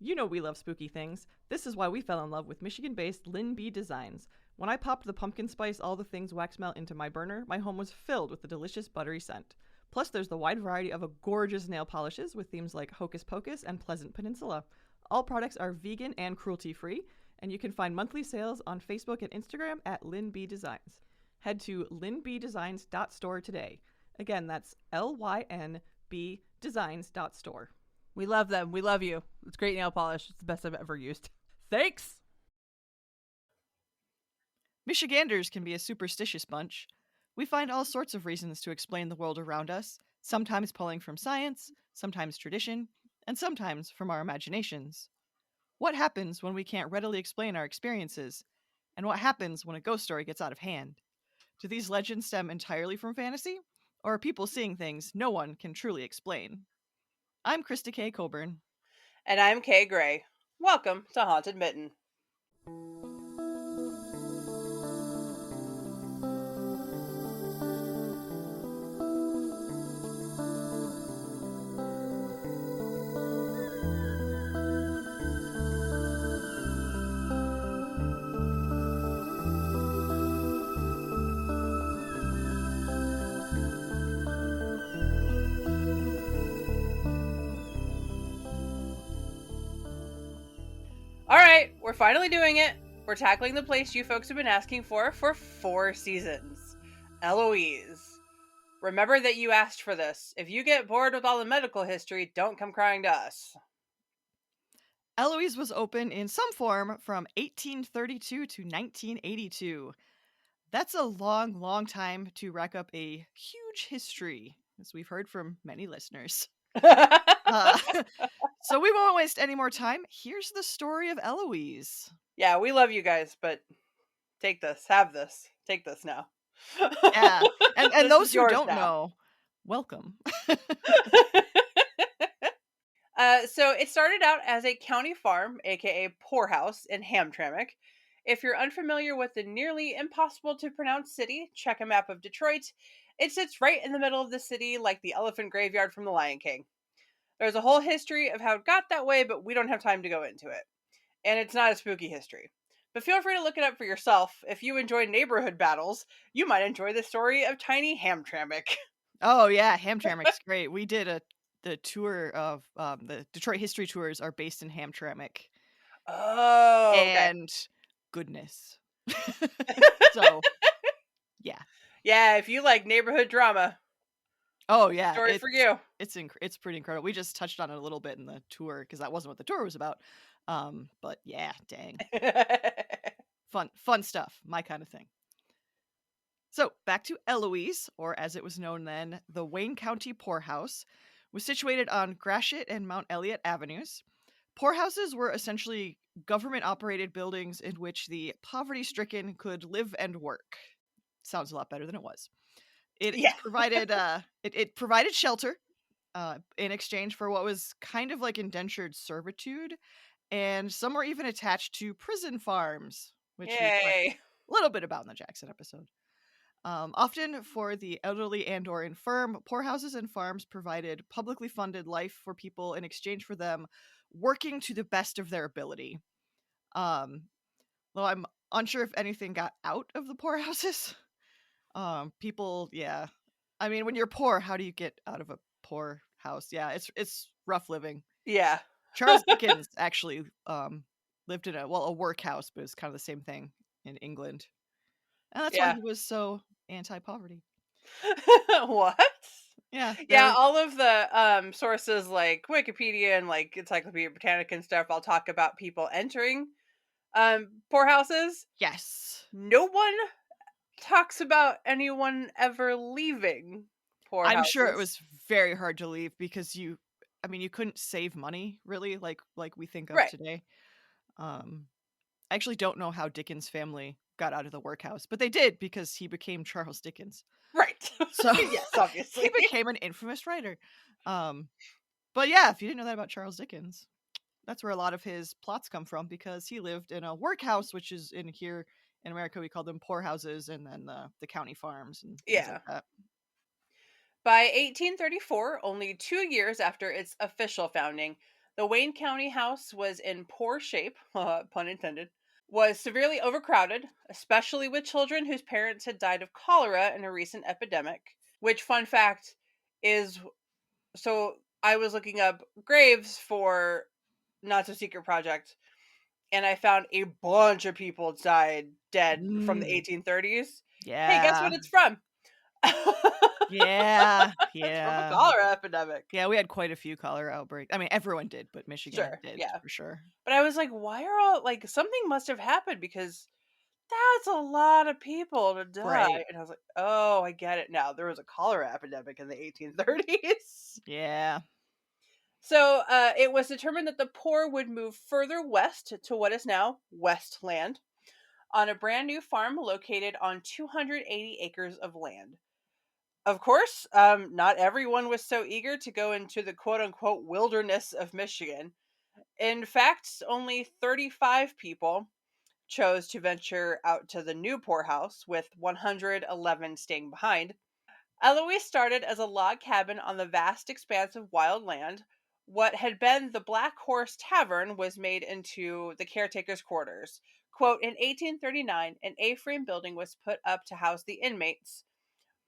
You know we love spooky things. This is why we fell in love with Michigan-based Lynn B Designs. When I popped the pumpkin spice all the things wax melt into my burner, my home was filled with the delicious buttery scent. Plus, there's the wide variety of gorgeous nail polishes with themes like Hocus Pocus and Pleasant Peninsula. All products are vegan and cruelty-free, and you can find monthly sales on Facebook and Instagram at Lynn B Designs. Head to lynbdesigns.store today. Again, that's LYNB designs.store. We love them. We love you. It's great nail polish. It's the best I've ever used. Thanks. Michiganders can be a superstitious bunch. We find all sorts of reasons to explain the world around us, sometimes pulling from science, sometimes tradition, and sometimes from our imaginations. What happens when we can't readily explain our experiences? And what happens when a ghost story gets out of hand? Do these legends stem entirely from fantasy? Or are people seeing things no one can truly explain? I'm Krista K. Coburn. And I'm Kay Gray. Welcome to Haunted Mitten. All right, we're finally doing it. We're tackling the place you folks have been asking for 4 seasons. Eloise. Remember that you asked for this. If you get bored with all the medical history, don't come crying to us. Eloise was open in some form from 1832 to 1982. That's a long, long time to rack up a huge history, as we've heard from many listeners. So we won't waste any more time. Here's the story of Eloise. Yeah, we love you guys, but take this, have this, take this now. Yeah, and This those is who yours don't now. know, welcome. So it started out as a county farm, aka poorhouse, in Hamtramck. If you're unfamiliar with the nearly impossible to pronounce city, check a map of Detroit. It sits right in the middle of the city, like the elephant graveyard from The Lion King. There's a whole history of how it got that way, but we don't have time to go into it. And it's not a spooky history. But feel free to look it up for yourself. If you enjoy neighborhood battles, you might enjoy the story of tiny Hamtramck. Oh yeah, Hamtramck's great. We did the tour of the Detroit history tours are based in Hamtramck. Oh, okay. And goodness. So, yeah. Yeah, if you like neighborhood drama, Oh yeah, story for you. It's pretty incredible. We just touched on it a little bit in the tour because that wasn't what the tour was about. But yeah, dang, fun stuff, my kind of thing. So back to Eloise, or as it was known then, the Wayne County Poorhouse, was situated on Gratiot and Mount Elliott Avenues. Poorhouses were essentially government-operated buildings in which the poverty-stricken could live and work. Sounds a lot better than it was. It provided it provided shelter in exchange for what was kind of like indentured servitude, and some were even attached to prison farms, which we talked a little bit about in the Jackson episode. Often for the elderly and or infirm, poorhouses and farms provided publicly funded life for people in exchange for them working to the best of their ability. Though I'm unsure if anything got out of the poorhouses. People, yeah. I mean, when you're poor, how do you get out of a poor house? Yeah, it's rough living. Yeah. Charles Dickens actually lived in a workhouse, but it's kind of the same thing in England. And that's why he was so anti-poverty. What? Yeah. Yeah, all of the sources like Wikipedia and like Encyclopedia Britannica and stuff, I'll talk about people entering poorhouses. Yes. No one talks about anyone ever leaving poorhouses. I'm sure it was very hard to leave because you couldn't save money really like we think of today. I actually don't know how Dickens' family got out of the workhouse, but they did because he became Charles Dickens. Right. So yes, obviously. he became an infamous writer. But yeah, if you didn't know that about Charles Dickens, that's where a lot of his plots come from because he lived in a workhouse, which is in here in America we call them poorhouses, and then the county farms and things like that. By 1834, only 2 years after its official founding, The Wayne County house was in poor shape, pun intended, was severely overcrowded, especially with children whose parents had died of cholera in a recent epidemic. Which, fun fact, is so I was looking up graves for Not So Secret Project, and I found a bunch of people died dead from the Mm, 1830s. Hey, guess what yeah. it's from? Yeah. It's from a Yeah. cholera epidemic. Yeah, we had quite a few cholera outbreaks. I mean, everyone did, but Michigan Sure, did yeah. for sure. But I was like, why are all like something must have happened because that's a lot of people to Right. die. And I was like, oh, I get it now. There was a cholera epidemic in the 1830s. Yeah. So it was determined that the poor would move further west to what is now Westland on a brand new farm located on 280 acres of land. Of course, not everyone was so eager to go into the quote unquote wilderness of Michigan. In fact, only 35 people chose to venture out to the new poorhouse, with 111 staying behind. Eloise started as a log cabin on the vast expanse of wild land. What had been the Black Horse Tavern was made into the caretaker's quarters. Quote, in 1839, an A-frame building was put up to house the inmates,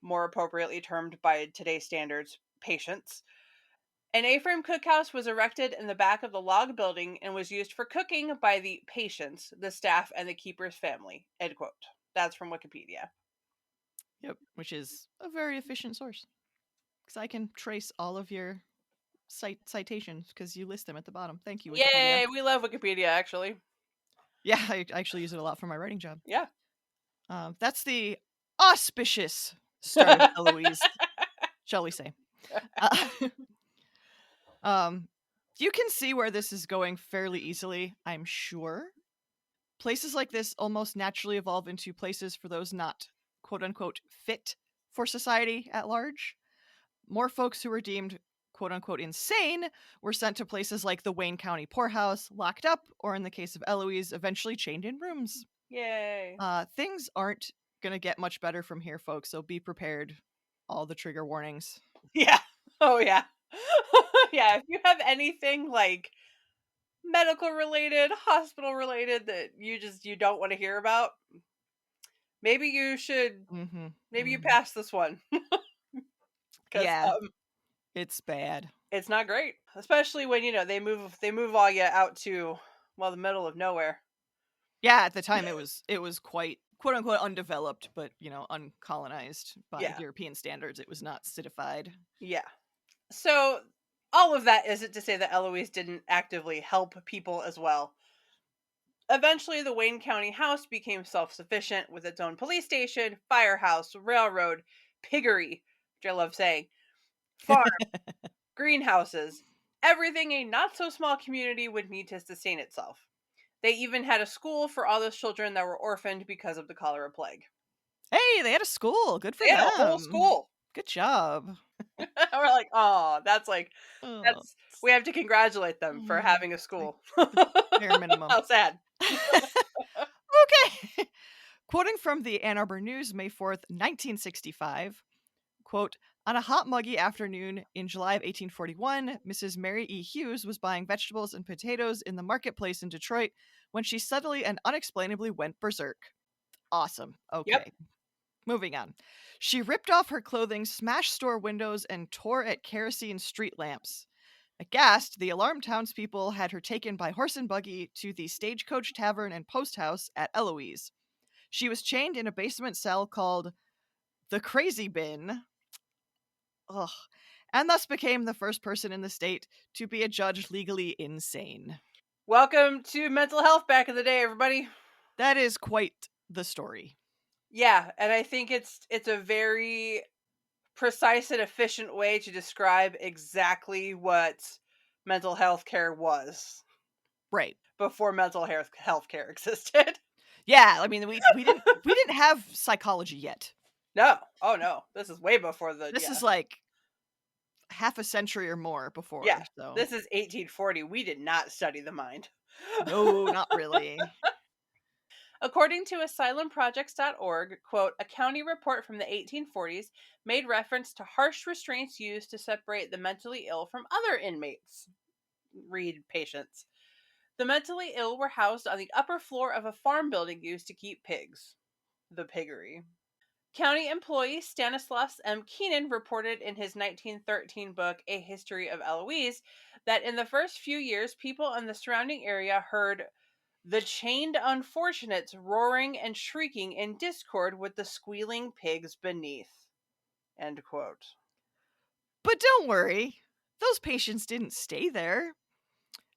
more appropriately termed by today's standards, patients. An A-frame cookhouse was erected in the back of the log building and was used for cooking by the patients, the staff, and the keeper's family. End quote. That's from Wikipedia. Yep. Which is a very efficient source because I can trace all of your citations because you list them at the bottom. Thank you, Wikipedia. Yay! We love Wikipedia, actually. Yeah, I actually use it a lot for my writing job. Yeah. That's the auspicious start of Eloise, shall we say. Uh, you can see where this is going fairly easily, I'm sure. Places like this almost naturally evolve into places for those not quote unquote fit for society at large. More folks who were deemed quote unquote insane were sent to places like the Wayne County poorhouse, locked up, or in the case of Eloise, eventually chained in rooms. Yay. Things aren't gonna get much better from here, folks, so be prepared. All the trigger warnings. Yeah. Oh, yeah. Yeah, if you have anything like medical related, hospital related that you don't want to hear about, maybe you should Mm-hmm. maybe you Mm-hmm. pass this one cuz Yeah, it's bad. it's not great, especially when they move all you out to the middle of nowhere. Yeah, at the time it was quite quote unquote undeveloped, but uncolonized by Yeah. European standards. It was not citified. Yeah. So all of that isn't to say that Eloise didn't actively help people as well. Eventually, the Wayne County House became self sufficient with its own police station, firehouse, railroad, piggery, which I love saying, farm, greenhouses, everything a not so small community would need to sustain itself. They even had a school for all those children that were orphaned because of the cholera plague. Hey, they had a school. Good for They had a whole them. school. Good job. We're like, oh, Oh, that's we have to congratulate them for mm, having a like school. the bare minimum. How sad. Okay. Quoting from the Ann Arbor News, May 4th, 1965, quote, on a hot, muggy afternoon in July of 1841, Mrs. Mary E. Hughes was buying vegetables and potatoes in the marketplace in Detroit when she suddenly and unexplainably went berserk. Awesome. Yep. Okay. Moving on. She ripped off her clothing, smashed store windows, and tore at kerosene street lamps. Aghast, the alarmed townspeople had her taken by horse and buggy to the Stagecoach Tavern and Post House at Eloise. She was chained in a basement cell called the Crazy Bin. Ugh. And thus became the first person in the state to be adjudged legally insane. Welcome to mental health back in the day, everybody. That is quite the story. Yeah, and I think it's a very precise and efficient way to describe exactly what mental health care was Right. before mental health care existed. Yeah, I mean we didn't have psychology yet. No. Oh no. This is way before the This yeah. is like half a century or more Yeah. before, so This is 1840. We did not study the mind. no, not really. According to asylumprojects.org, quote, a county report from the 1840s made reference to harsh restraints used to separate the mentally ill from other inmates. read patients. The mentally ill were housed on the upper floor of a farm building used to keep pigs. The piggery. County employee Stanislaus M. Keenan reported in his 1913 book, A History of Eloise, that in the first few years, people in the surrounding area heard the chained unfortunates roaring and shrieking in discord with the squealing pigs beneath. End quote. But don't worry, those patients didn't stay there.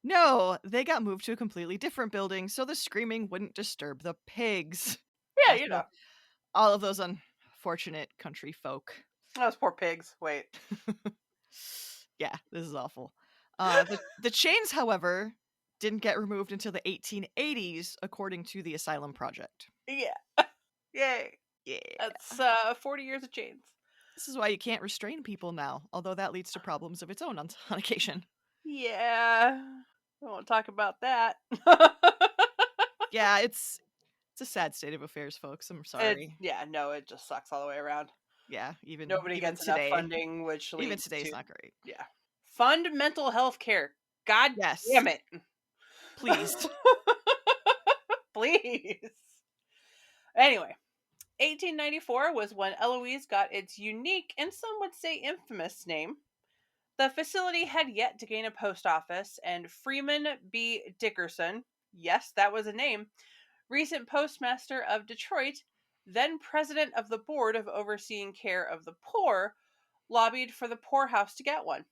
No, they got moved to a completely different building so the screaming wouldn't disturb the pigs. Yeah, Also, all of those unfortunate country folk. Those poor pigs. Wait. Yeah, this is awful. The chains, however, didn't get removed until the 1880s, according to the Asylum Project. Yeah. Yay. Yeah. That's 40 years of chains. This is why you can't restrain people now, although that leads to problems of its own on occasion. Yeah. I won't talk about that. Yeah, it's a sad state of affairs, folks. I'm sorry. It just sucks all the way around. Yeah, even Nobody even gets today, enough funding, which leads even today's to not great. yeah. Fund mental health care. God Yes, damn it. please. Please. Anyway, 1894 was when Eloise got its unique and some would say infamous name. The facility had yet to gain a post office, and Freeman B. Dickerson, yes, that was a name, recent postmaster of Detroit, then president of the board of overseeing care of the poor, lobbied for the poorhouse to get one.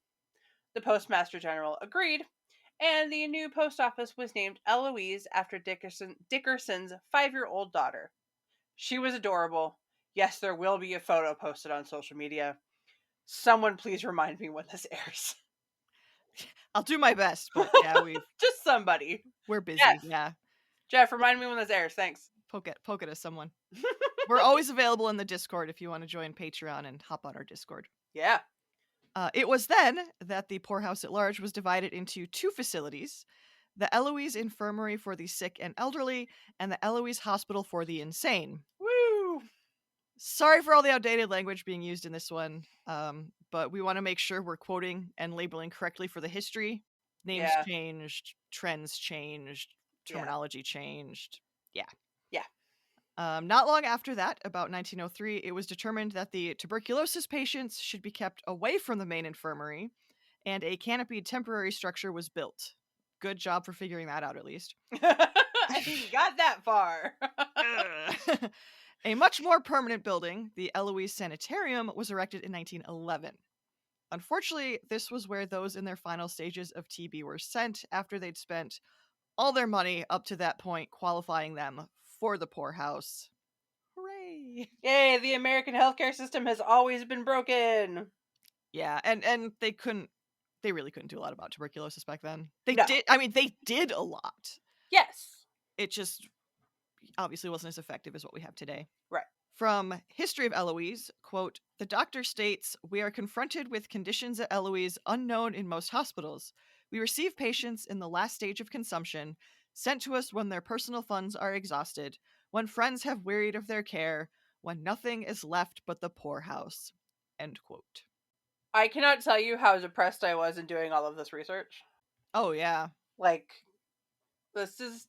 The postmaster general agreed, and the new post office was named Eloise after Dickerson's 5-year-old daughter. She was adorable. Yes, there will be a photo posted on social media. Someone please remind me when this airs. I'll do my best, but yeah, Just somebody. we're busy. Jeff. Yeah, Jeff, remind me when this airs. Thanks. poke it at someone. We're always available in the Discord if you want to join Patreon and hop on our Discord. Yeah. It was then that the poorhouse at large was divided into two facilities: the Eloise Infirmary for the sick and elderly, and the Eloise Hospital for the insane. Woo! Sorry for all the outdated language being used in this one, but we want to make sure we're quoting and labeling correctly for the history. Names changed, trends changed, terminology changed. Yeah. Not long after that, about 1903, it was determined that the tuberculosis patients should be kept away from the main infirmary, and a canopied temporary structure was built. Good job for figuring that out, at least. I think you got that far. A much more permanent building, the Eloise Sanitarium, was erected in 1911. Unfortunately, this was where those in their final stages of TB were sent after they'd spent all their money up to that point qualifying them for the poorhouse. Hooray! Yay, the American healthcare system has always been broken. Yeah, and they really couldn't do a lot about tuberculosis back then. They No. did a lot. Yes. It just obviously wasn't as effective as what we have today. Right. From History of Eloise, quote, "The doctor states, we are confronted with conditions at Eloise unknown in most hospitals. We receive patients in the last stage of consumption, sent to us when their personal funds are exhausted, when friends have wearied of their care, when nothing is left but the poorhouse." End quote. I cannot tell you how depressed I was in doing all of this research. Oh, yeah. Like, this is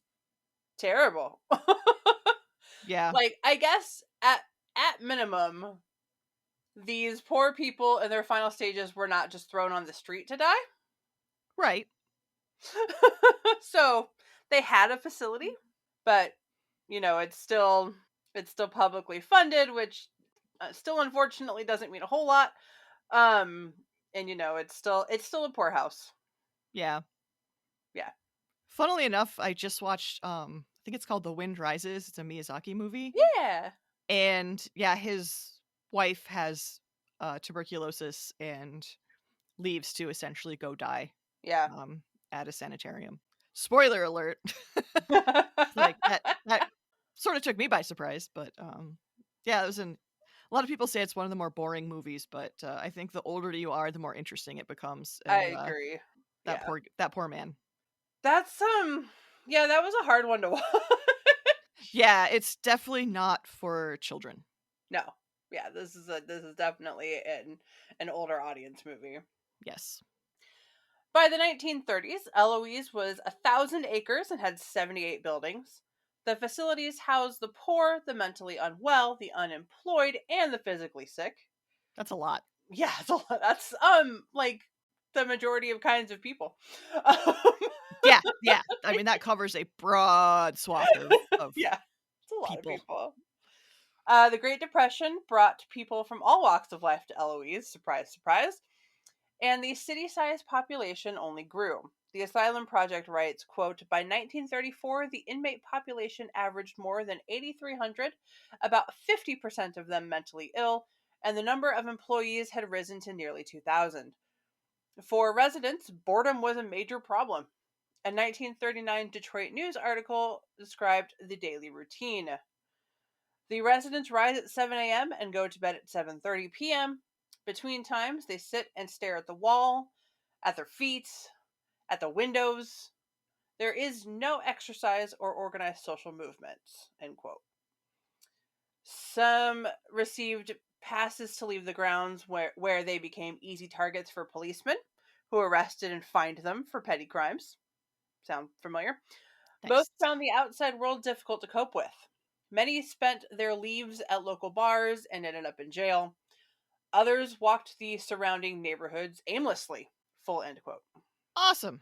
terrible. Yeah. Like, I guess at minimum, these poor people in their final stages were not just thrown on the street to die. Right. So they had a facility, but it's still publicly funded, which still unfortunately doesn't mean a whole lot. And it's still a poorhouse. Yeah. Yeah. Funnily enough, I just watched I think it's called The Wind Rises. It's a Miyazaki movie. Yeah. And yeah, his wife has tuberculosis and leaves to essentially go die. Yeah. At a sanitarium. Spoiler alert. Like that sort of took me by surprise, but yeah, it was a lot of people say it's one of the more boring movies, but I think the older you are, the more interesting it becomes. And, I agree. That poor man. That's yeah, that was a hard one to watch. Yeah, it's definitely not for children. No. Yeah, this is definitely an older audience movie. Yes. By the 1930s, Eloise was 1,000 acres and had 78 buildings. The facilities housed the poor, the mentally unwell, the unemployed, and the physically sick. That's a lot. Yeah, that's like the majority of kinds of people. Um, Yeah, yeah. I mean, that covers a broad swath of yeah, it's a lot of people. people. The Great Depression brought people from all walks of life to Eloise, surprise, surprise, and the city-sized population only grew. The Asylum Project writes, quote, by 1934, the inmate population averaged more than 8,300, about 50% of them mentally ill, and the number of employees had risen to nearly 2,000. For residents, boredom was a major problem. A 1939 Detroit News article described the daily routine. The residents rise at 7 a.m. and go to bed at 7:30 p.m. Between times, they sit and stare at the wall, at their feet, at the windows. There is no exercise or organized social movement. End quote. Some received passes to leave the grounds where they became easy targets for policemen who arrested and fined them for petty crimes. Sound familiar? Nice. Most found the outside world difficult to cope with. Many spent their leaves at local bars and ended up in jail. Others walked the surrounding neighborhoods aimlessly. Full end quote. Awesome.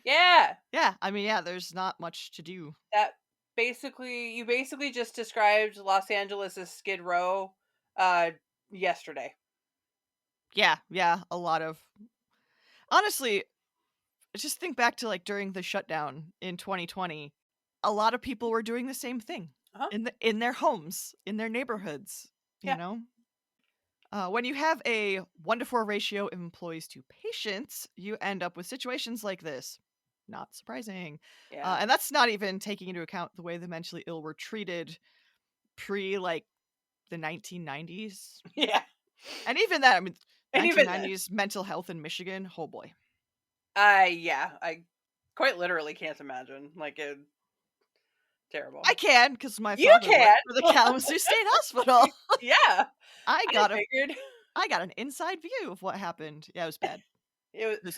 Yeah, Yeah, I mean, yeah, there's not much to do. that you basically just described Los Angeles as Skid Row uh yesterday. Yeah, yeah, a lot of honestly, just think back to like during the shutdown in 2020, a lot of people were doing the same thing Uh-huh. in their homes, in their neighborhoods, you Yeah. know? When you have a 1-to-4 ratio of employees to patients, you end up with situations like this. Not surprising. Yeah. And that's not even taking into account the way the mentally ill were treated pre like the 1990s. Yeah. And even that, I mean, And even then. 1990s mental health in Michigan. Oh boy. I quite literally can't imagine. Like it I terrible. can because my You father worked can. for the Kalamazoo State Hospital. Yeah. I I got a figured I got an inside view of what happened. Yeah, it was bad. it It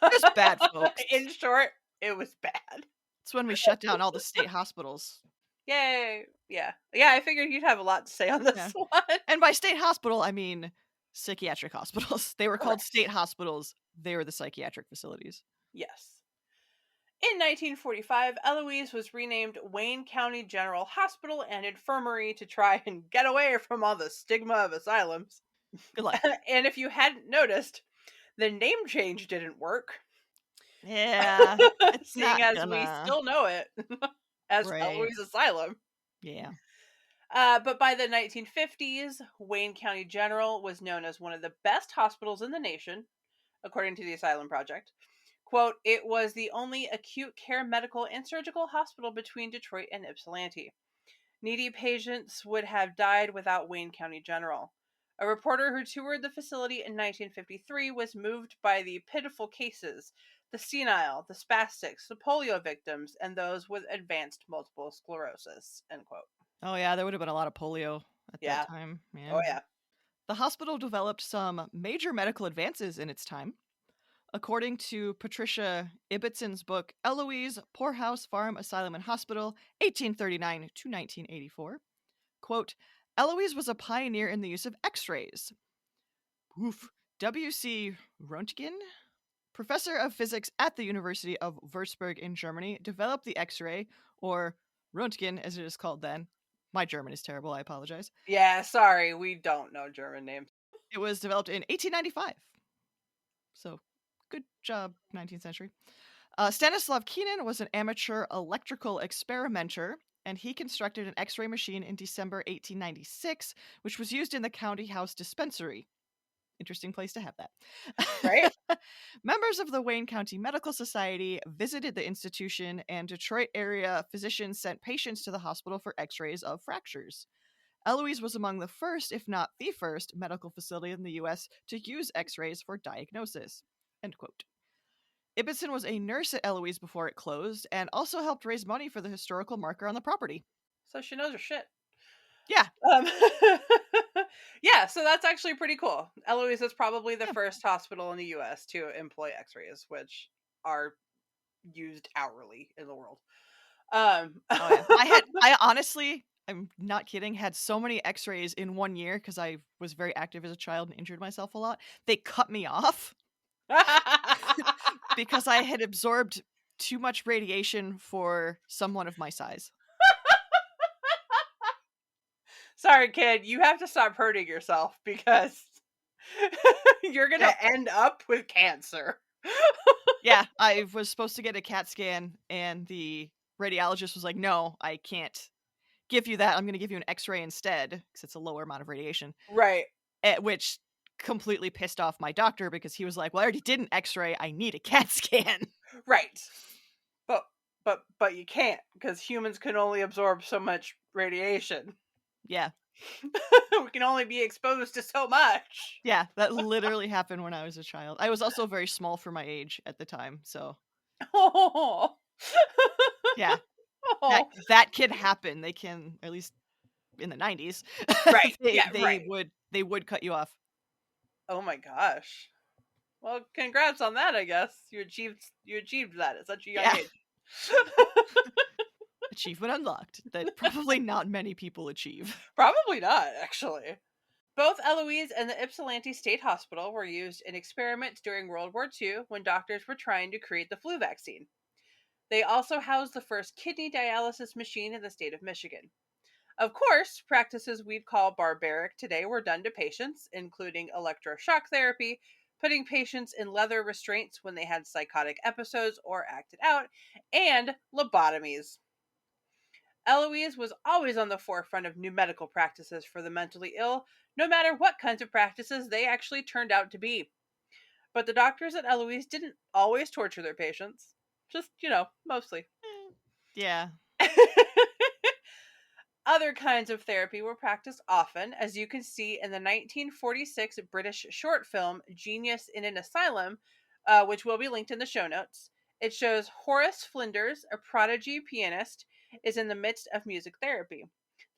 was bad, was folks. in short, it was bad. It's when we shut down all the state hospitals. Yay. Yeah. Yeah, I figured you'd have a lot to say on this Yeah. one. And by state hospital, I mean psychiatric hospitals. They were called Correct. state hospitals. They were the psychiatric facilities. Yes. In 1945, Eloise was renamed Wayne County General Hospital and Infirmary to try and get away from all the stigma of asylums. Good luck. And if you hadn't noticed, the name change didn't work, Yeah, it's seeing not as we gonna. still know it as Right. Eloise Asylum. Yeah. But by the 1950s, Wayne County General was known as one of the best hospitals in the nation, according to the Asylum Project. Quote, it was the only acute care medical and surgical hospital between Detroit and Ypsilanti. Needy patients would have died without Wayne County General. A reporter who toured the facility in 1953 was moved by the pitiful cases, the senile, the spastics, the polio victims, and those with advanced multiple sclerosis. End quote. Oh yeah, there would have been a lot of polio at that Yeah. time. Yeah. Oh, yeah. The hospital developed some major medical advances in its time. According to Patricia Ibbetson's book, Eloise Poorhouse Farm Asylum and Hospital, 1839 to 1984, quote, Eloise was a pioneer in the use of x-rays. Oof. W.C. Röntgen, professor of physics at the University of Würzburg in Germany, developed the x-ray, or Röntgen as it is called then. My German is terrible, I apologize. Yeah, sorry, we don't know German names. It was developed in 1895. So, good job, 19th century. Stanislav Keenan was an amateur electrical experimenter, and he constructed an X ray machine in December 1896, which was used in the County House Dispensary. Interesting place to have that. Right? Members of the Wayne County Medical Society visited the institution, and Detroit area physicians sent patients to the hospital for x rays of fractures. Eloise was among the first, if not the first, medical facility in the U.S. to use x-rays for diagnosis. End quote. Ibbetson was a nurse at Eloise before it closed, and also helped raise money for the historical marker on the property. So she knows her shit. Yeah. Um, yeah, so that's actually pretty cool. Eloise is probably the Yeah. first hospital in the US to employ x-rays, which are used hourly in the world. Oh, yeah. I honestly, I'm not kidding, had so many X-rays in 1 year because I was very active as a child and injured myself a lot. They cut me off because I had absorbed too much radiation for someone of my size. Sorry, kid, you have to stop hurting yourself because you're gonna Yep. end up with cancer. Yeah, I was supposed to get a CAT scan, and the radiologist was like, "No, I can't give you that. I'm gonna give you an X-ray instead because it's a lower amount of radiation." Right, Which completely pissed off my doctor because he was like, "Well, I already did an X-ray. I need a CAT scan." right. But but you can't because humans can only absorb so much radiation. Yeah. We can only be exposed to so much. Yeah, that literally happened when I was a child. I was also very small for my age at the time, so Oh. yeah, that Oh. that can happen. They can, at least in the 90s, Right. they Yeah, they right. would they would cut you off. Oh my gosh. Well, congrats on that, I guess. You achieved that at such a young Yeah, age. achievement unlocked that probably not many people achieve. Probably not, actually. Both Eloise and the Ypsilanti State Hospital were used in experiments during World War II when doctors were trying to create the flu vaccine. They also housed the first kidney dialysis machine in the state of Michigan. Of course, practices we'd call barbaric today were done to patients, including electroshock therapy, putting patients in leather restraints when they had psychotic episodes or acted out, and lobotomies. Eloise was always on the forefront of new medical practices for the mentally ill, no matter what kinds of practices they actually turned out to be. But the doctors at Eloise didn't always torture their patients. Just, mostly. Eh, yeah. Other kinds of therapy were practiced often, as you can see in the 1946 British short film Genius in an Asylum, which will be linked in the show notes. It shows Horace Flinders, a prodigy pianist, is in the midst of music therapy.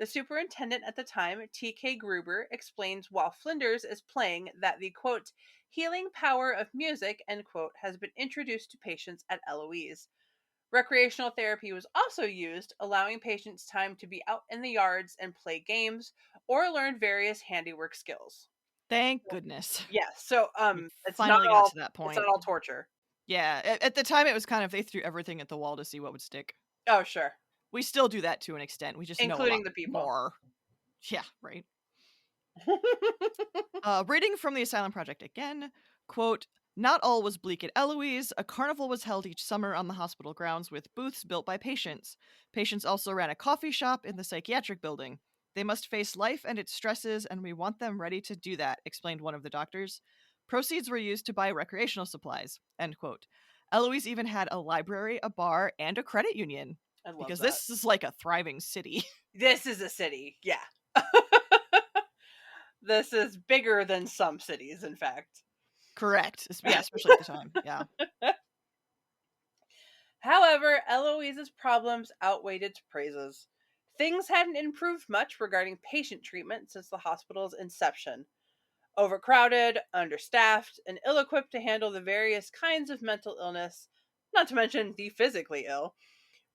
The superintendent at the time, T.K. Gruber, explains while Flinders is playing that the quote, healing power of music, end quote, has been introduced to patients at Eloise. Recreational therapy was also used, allowing patients time to be out in the yards and play games or learn various handiwork skills. Thank goodness. Yeah, so We it's not finally got all to that it's not point. all torture. Yeah, at the time, it was kind of they threw everything at the wall to see what would stick. Oh, sure. We still do that to an extent, we just know a lot Including the people. more. Yeah, right. Reading from the Asylum Project again, quote, not all was bleak at Eloise. A carnival was held each summer on the hospital grounds with booths built by patients. Patients also ran a coffee shop in the psychiatric building. They must face life and its stresses, and we want them ready to do that, explained one of the doctors. Proceeds were used to buy recreational supplies, end quote. Eloise even had a library, a bar, and a credit union, I love because that. this is like a thriving city. This is a city. Yeah. This is bigger than some cities, in fact. Correct. Yeah, especially at the time. Yeah. However, Eloise's problems outweighed its praises. Things hadn't improved much regarding patient treatment since the hospital's inception. Overcrowded, understaffed, and ill equipped to handle the various kinds of mental illness, not to mention the physically ill.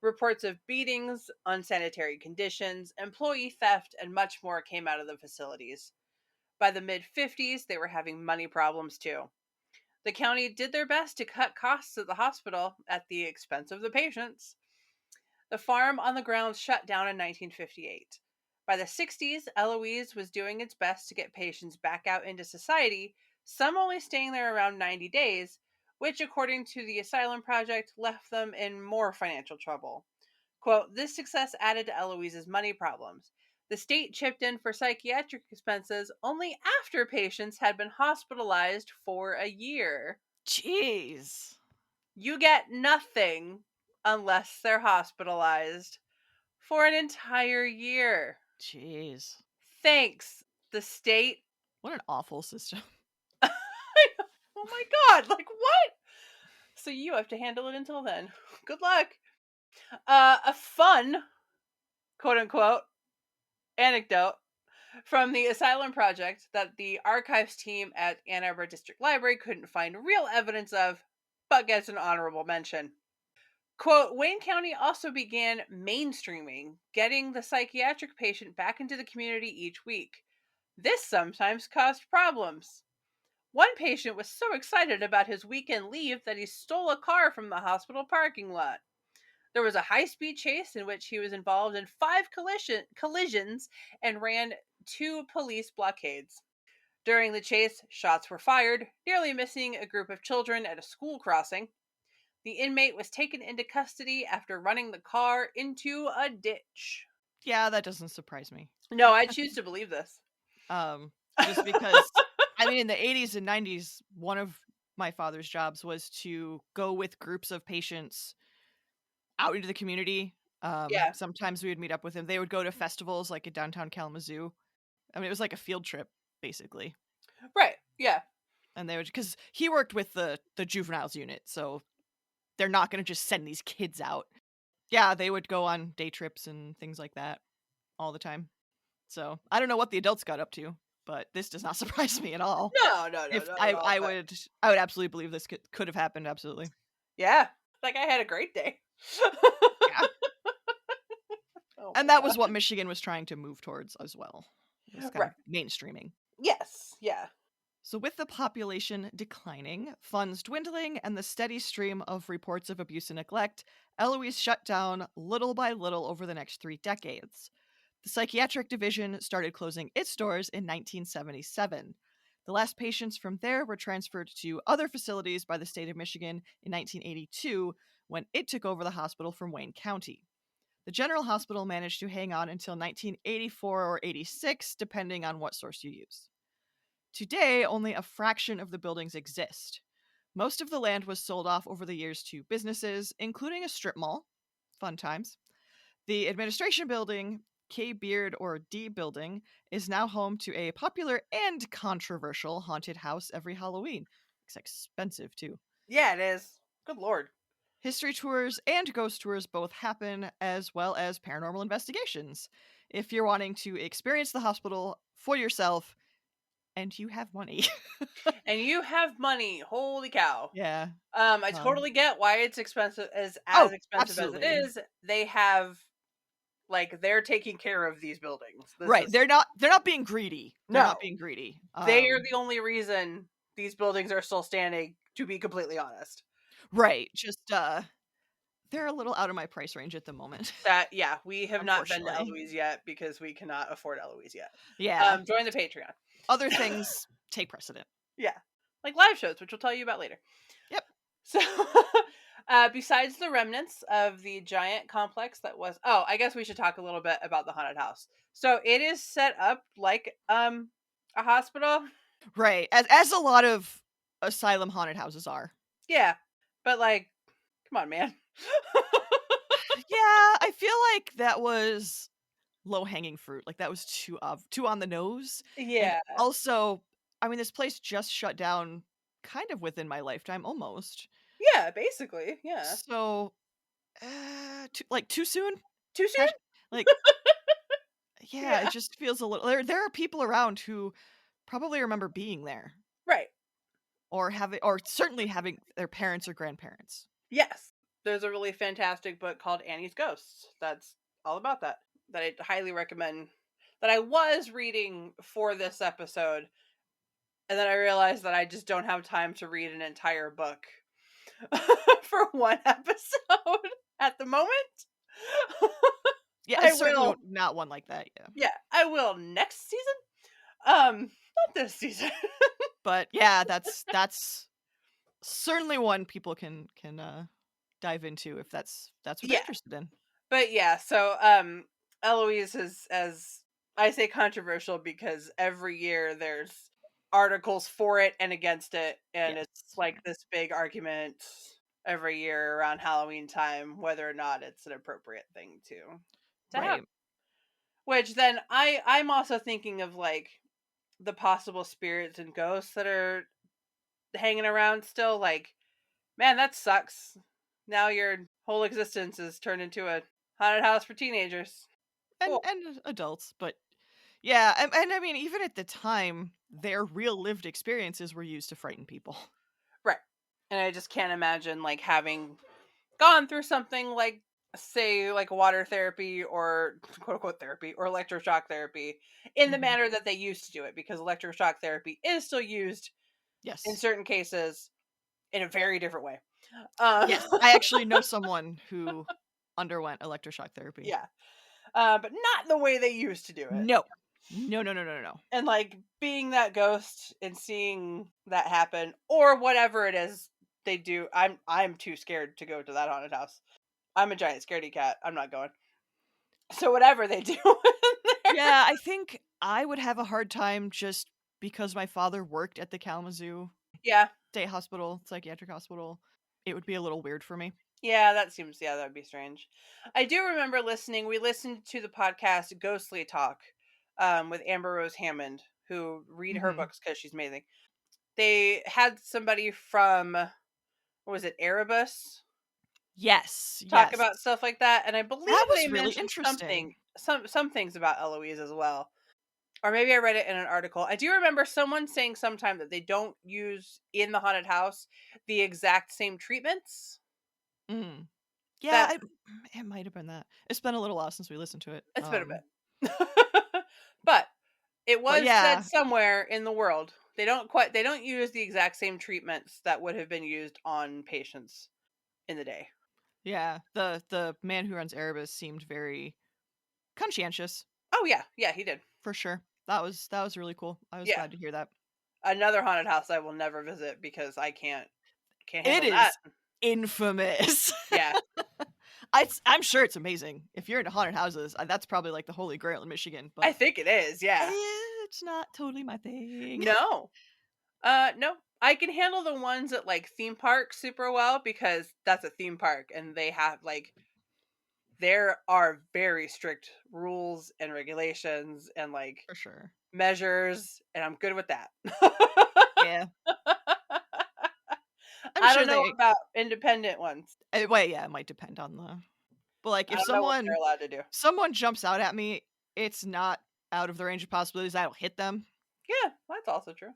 Reports of beatings, unsanitary conditions, employee theft, and much more came out of the facilities. By the mid 50s, they were having money problems too. The county did their best to cut costs at the hospital at the expense of the patients. The farm on the grounds shut down in 1958. By the 60s, Eloise was doing its best to get patients back out into society, some only staying there around 90 days, which, according to the Asylum Project, left them in more financial trouble. Quote, this success added to Eloise's money problems. The state chipped in for psychiatric expenses only after patients had been hospitalized for a year. Jeez. You get nothing unless they're hospitalized for an entire year. Jeez. Thanks, the state. What an awful system. Oh my god, like what? So you have to handle it until then. Good luck. A fun, quote unquote, anecdote from the Asylum Project that the archives team at Ann Arbor District Library couldn't find real evidence of, but gets an honorable mention. Quote, Wayne County also began mainstreaming, getting the psychiatric patient back into the community each week. This sometimes caused problems. One patient was so excited about his weekend leave that he stole a car from the hospital parking lot. There was a high speed chase in which he was involved in 5 collisions and ran 2 police blockades. During the chase, shots were fired, nearly missing a group of children at a school crossing. The inmate was taken into custody after running the car into a ditch. Yeah, that doesn't surprise me. No, I choose to believe this. Just because, I mean, in the 80s and 90s, one of my father's jobs was to go with groups of patients out into the community. Yeah. Sometimes we would meet up with him. They would go to festivals like in downtown Kalamazoo. I mean, it was like a field trip, basically. Right. Yeah. And they would, because he worked with the juveniles unit, so they're not going to just send these kids out. Yeah, they would go on day trips and things like that all the time. So I don't know what the adults got up to, but this does not surprise me at all. No, If not at all, I but- would absolutely believe this could have happened. Absolutely. Yeah. Like I had a great day. Yeah. Oh And my that was God. what Michigan was trying to move towards as well. It was kind Right. of mainstreaming. Yes. Yeah. So, with the population declining, funds dwindling, and the steady stream of reports of abuse and neglect, Eloise shut down little by little over the next 3 decades. The psychiatric division started closing its doors in 1977. The last patients from there were transferred to other facilities by the state of Michigan in 1982 when it took over the hospital from Wayne County. The General Hospital managed to hang on until 1984 or 86, depending on what source you use. Today, only a fraction of the buildings exist. Most of the land was sold off over the years to businesses, including a strip mall. Fun times. The administration building, K Beard or D building, is now home to a popular and controversial haunted house every Halloween. It's expensive, too. Yeah, it is. Good Lord. History tours and ghost tours both happen, as well as paranormal investigations. If you're wanting to experience the hospital for yourself, and you have money. And you have money. Holy cow. Yeah. I totally get why it's expensive as Oh, expensive as it absolutely. is. They have they're taking care of these buildings. This Right. is- They're not being greedy. They're No. not being greedy. they are the only reason these buildings are still standing, to be completely honest. Right. Just they're a little out of my price range at the moment. That yeah, we have not been to Unfortunately. Eloise yet because we cannot afford Eloise yet. Yeah. Join the Patreon. Other things take precedent. Yeah. Like live shows, which we'll tell you about later. Yep. So besides the remnants of the giant complex that was I guess we should talk a little bit about the haunted house. So it is set up like a hospital. Right. As a lot of asylum haunted houses are. Yeah. But like, come on, man. Yeah, I feel like that was low-hanging fruit. Like that was too on the nose. Yeah. And also, I mean, this place just shut down kind of within my lifetime almost. Yeah, basically. Yeah. So, too soon? Too soon? Like, yeah, Yeah. it just feels a little. There are people around who probably remember being there, Right. or certainly having their parents or grandparents. Yes. There's a really fantastic book called Annie's Ghosts that's all about that I highly recommend, that I was reading for this episode, and then I realized that I just don't have time to read an entire book for one episode at the moment. Yeah, I it's certainly will. not one like that. Yeah, Yeah, I will next season. Not this season. but yeah, that's certainly one people can dive into if that's what they're Yeah. interested in. But yeah, so Eloise is, as I say, controversial because every year there's articles for it and against it, and Yes. it's like this big argument every year around Halloween time whether or not it's an appropriate thing to have. Right. Which then I'm also thinking of like the possible spirits and ghosts that are hanging around still. Like, man, that sucks. Now your whole existence is turned into a haunted house for teenagers. And Cool. and adults, but Yeah, and I mean, even at the time, their real lived experiences were used to frighten people. Right. And I just can't imagine like having gone through something like, say, like water therapy or quote unquote therapy or electroshock therapy in the Mhm. manner that they used to do it, because electroshock therapy is still used in Yes. certain cases in a very different way. Yes, I actually know someone who underwent electroshock therapy. Yeah. But not the way they used to do it. No. No, no, no, no, no, no. And like being that ghost and seeing that happen or whatever it is they do, I'm too scared to go to that haunted house. I'm a giant scaredy cat. I'm not going. So whatever they do in there. Yeah, I think I would have a hard time just because my father worked at the Kalamazoo Yeah. State Hospital, psychiatric hospital. It would be a little weird for me. Yeah, that would be strange. I do remember we listened to the podcast Ghostly Talk with Amber Rose Hammond, who read her Mhm. books because she's amazing. They had somebody from, what was it, Erebus, Yes, talk yes. about stuff like that, and I That believe they was really mentioned interesting. some things about Eloise as well. Or maybe I read it in an article. I do remember someone saying sometime that they don't use in the haunted house the exact same treatments. Mm. Yeah, That it might have been that. It's been a little while since we listened to it. it's been a bit. But it But was said yeah, somewhere in the world. They don't use the exact same treatments that would have been used on patients in the day. yeah. The man who runs Erebus seemed very conscientious, Oh yeah, yeah, he did. for sure. That was really cool. I was Yeah. glad to hear that. Another haunted house I will never visit because I can't It handle that. is infamous. Yeah. I'm sure it's amazing. If you're into haunted houses, that's probably like the holy grail in Michigan, I but think it is, yeah. it's not totally my thing. No. No. I can handle the ones at like theme parks super well because that's a theme park and they have like there are very strict rules and regulations and like For sure. measures, and I'm good with that. Yeah. I'm I sure don't know they about independent ones. well, yeah, it might depend on the but like I if don't know what they're allowed to do. someone jumps out at me, it's not out of the range of possibilities I'll hit them. Yeah, that's also true.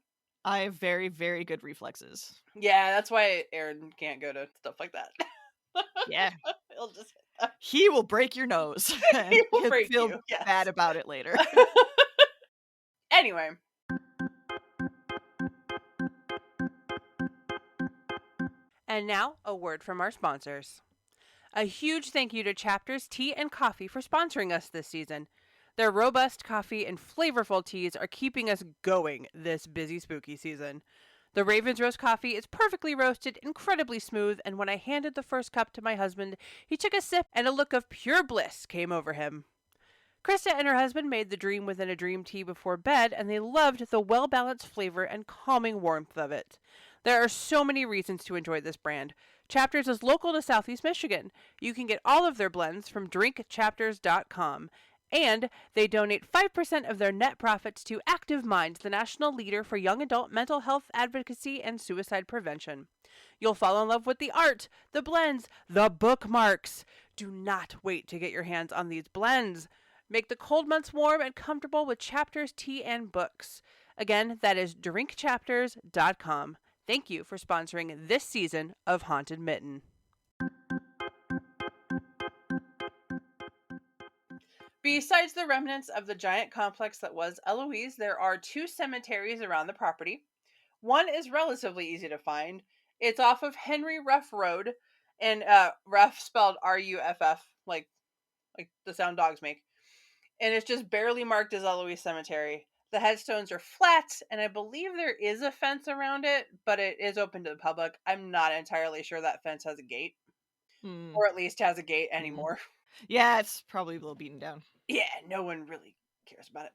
I have very, very good reflexes. Yeah, that's why Aaron can't go to stuff like that. Yeah. He'll just He will break your nose and he will you'll break feel you. Yes. bad about it later. Anyway, and now a word from our sponsors. A huge thank you to Chapters Tea and Coffee for sponsoring us this season. Their robust coffee and flavorful teas are keeping us going this busy spooky season. The Raven's Roast coffee is perfectly roasted, incredibly smooth, and when I handed the first cup to my husband, he took a sip and a look of pure bliss came over him. Krista and her husband made the Dream Within a Dream tea before bed, and they loved the well balanced flavor and calming warmth of it. There are so many reasons to enjoy this brand. Chapters is local to Southeast Michigan. You can get all of their blends from drinkchapters.com. And they donate 5% of their net profits to Active Minds, the national leader for young adult mental health advocacy and suicide prevention. You'll fall in love with the art, the blends, the bookmarks. Do not wait to get your hands on these blends. Make the cold months warm and comfortable with Chapters, tea, and books. Again, that is drinkchapters.com. Thank you for sponsoring this season of Haunted Mitten. Besides the remnants of the giant complex that was Eloise, there are two cemeteries around the property. One is relatively easy to find. It's off of Henry Ruff Road, and Ruff spelled Ruff, like the sound dogs make. And it's just barely marked as Eloise Cemetery. The headstones are flat, and I believe there is a fence around it, but it is open to the public. I'm not entirely sure that fence has a gate, Hmm. or at least has a gate Hmm. anymore. Yeah, it's probably a little beaten down. Yeah, no one really cares about it.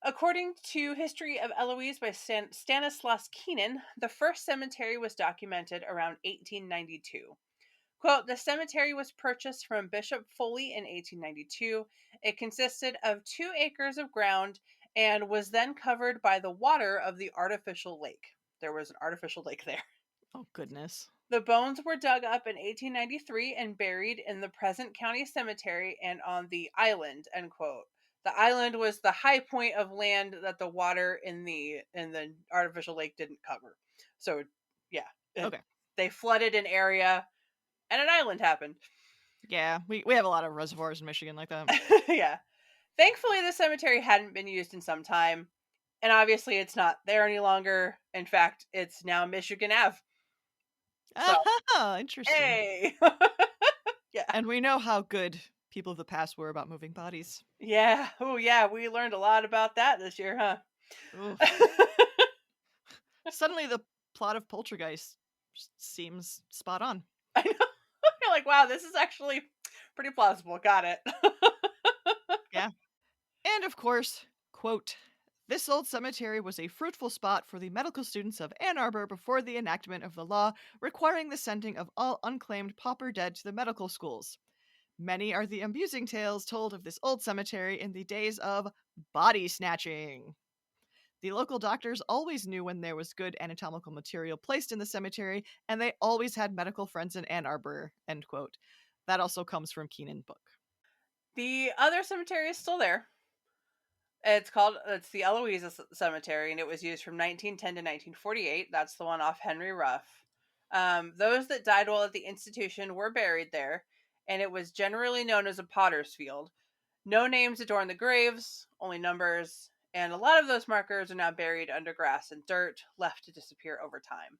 According to History of Eloise by Stanislaus Keenan, the first cemetery was documented around 1892. Quote, the cemetery was purchased from Bishop Foley in 1892. It consisted of 2 acres of ground and was then covered by the water of the artificial lake. There was an artificial lake there. Oh, goodness. The bones were dug up in 1893 and buried in the present county cemetery and on the island, end quote. The island was the high point of land that the water in the artificial lake didn't cover. So, yeah, Okay. they flooded an area, and an island happened. Yeah, we have a lot of reservoirs in Michigan like that. Yeah. Thankfully, the cemetery hadn't been used in some time, and obviously, it's not there any longer. In fact, it's now Michigan Ave. So, Ah, interesting. hey, yeah, And we know how good people of the past were about moving bodies. yeah, oh yeah, we learned a lot about that this year, huh? Oof. Suddenly, the plot of Poltergeist seems spot on. I know. You're like, wow, this is actually pretty plausible. Got it. Yeah. And of course, quote, this old cemetery was a fruitful spot for the medical students of Ann Arbor before the enactment of the law requiring the sending of all unclaimed pauper dead to the medical schools. Many are the amusing tales told of this old cemetery in the days of body snatching. The local doctors always knew when there was good anatomical material placed in the cemetery, and they always had medical friends in Ann Arbor, end quote. That also comes from Keenan book. The other cemetery is still there. It's the Eloise Cemetery, and it was used from 1910 to 1948. That's the one off Henry Ruff. Those that died while at the institution were buried there, and it was generally known as a potter's field. No names adorn the graves, only numbers, and a lot of those markers are now buried under grass and dirt, left to disappear over time.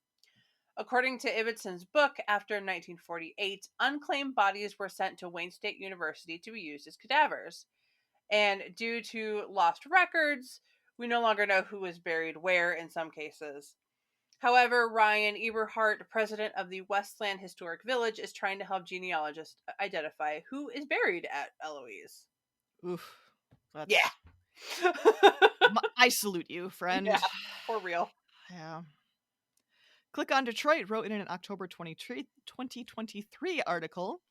According to Ibbotson's book, after 1948, unclaimed bodies were sent to Wayne State University to be used as cadavers. And due to lost records, we no longer know who was buried where in some cases. However, Ryan Eberhardt, president of the Westland Historic Village, is trying to help genealogists identify who is buried at Eloise. Oof. That's. Yeah. I salute you, friend. Yeah, for real. Yeah. Click on Detroit wrote in an October 2023 article,